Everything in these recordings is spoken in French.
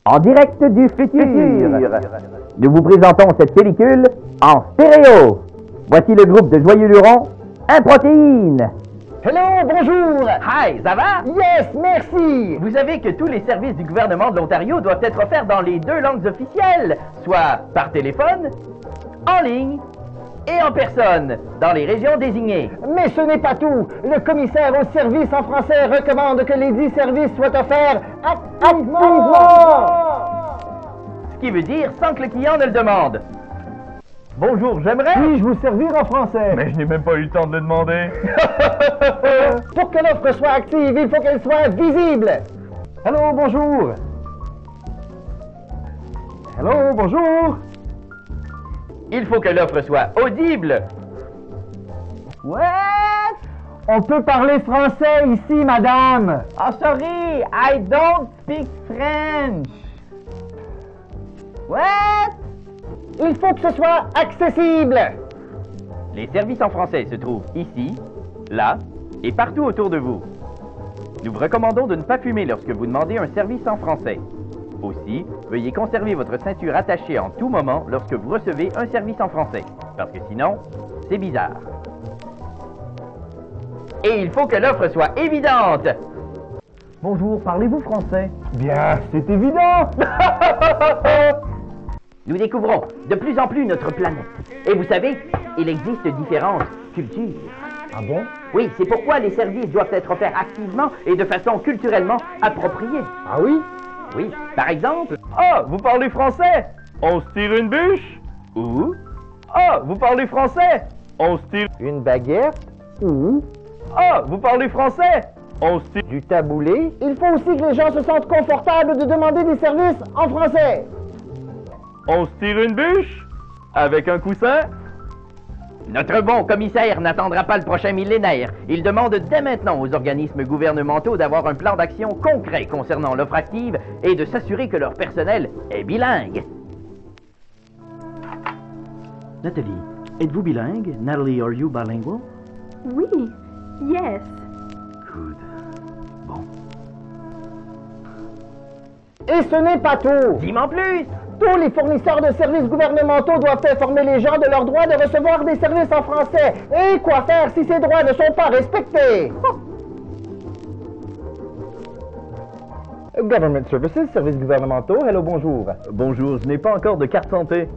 En direct du futur, nous vous présentons cette pellicule en stéréo. Voici le groupe de Joyeux Lurons, Improtéine. Hello, bonjour! Hi, ça va? Yes, merci! Vous savez que tous les services du gouvernement de l'Ontario doivent être offerts dans les 2 langues officielles, soit par téléphone, en ligne et en personne, dans les régions désignées. Mais ce n'est pas tout. Le commissaire aux services en français recommande que les 10 services soient offerts activement! Ce qui veut dire sans que le client ne le demande. Bonjour, j'aimerais... Puis-je vous servir en français? Mais je n'ai même pas eu le temps de le demander. Pour que l'offre soit active, il faut qu'elle soit visible. Allô, bonjour. Allô, bonjour. Il faut que l'offre soit audible. What? On peut parler français ici, madame. Oh, sorry, I don't speak French. What? Il faut que ce soit accessible. Les services en français se trouvent ici, là et partout autour de vous. Nous vous recommandons de ne pas fumer lorsque vous demandez un service en français. Aussi, veuillez conserver votre ceinture attachée en tout moment lorsque vous recevez un service en français, parce que sinon, c'est bizarre. Et il faut que l'offre soit évidente. Bonjour, parlez-vous français? Bien, c'est évident. Nous découvrons de plus en plus notre planète. Et vous savez, il existe différentes cultures. Ah bon? Oui, c'est pourquoi les services doivent être offerts activement et de façon culturellement appropriée. Ah oui? Oui, par exemple... Ah, vous parlez français? On se tire une bûche? Ou... Ah, vous parlez français? On se tire... Une baguette? Ou Ah, vous parlez français? On se tire... du taboulé? Il faut aussi que les gens se sentent confortables de demander des services en français. On se tire une bûche? Avec un coussin? Notre bon commissaire n'attendra pas le prochain millénaire. Il demande dès maintenant aux organismes gouvernementaux d'avoir un plan d'action concret concernant l'offre active et de s'assurer que leur personnel est bilingue. Nathalie, êtes-vous bilingue? Natalie, are you bilingual? Oui, yes. Good. Bon. Et ce n'est pas tout. Dis-moi plus! Tous les fournisseurs de services gouvernementaux doivent informer les gens de leur droit de recevoir des services en français. Et quoi faire si ces droits ne sont pas respectés? Government Services, services gouvernementaux, hello, bonjour. Bonjour, je n'ai pas encore de carte santé.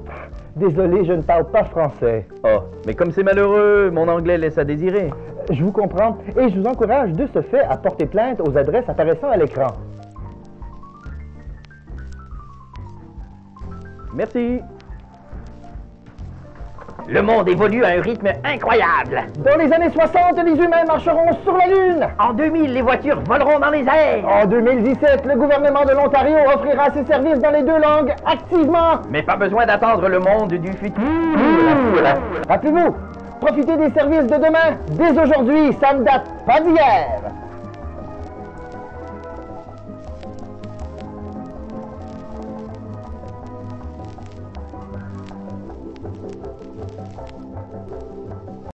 Désolé, je ne parle pas français. Oh, mais comme c'est malheureux, mon anglais laisse à désirer. Je vous comprends et je vous encourage de ce fait à porter plainte aux adresses apparaissant à l'écran. Merci. Le monde évolue à un rythme incroyable. Dans les années 60, les humains marcheront sur la Lune. En 2000, les voitures voleront dans les airs. En 2017, le gouvernement de l'Ontario offrira ses services dans les 2 langues activement. Mais pas besoin d'attendre le monde du futur. Rappelez-vous, profitez des services de demain. Dès aujourd'hui, ça ne date pas d'hier.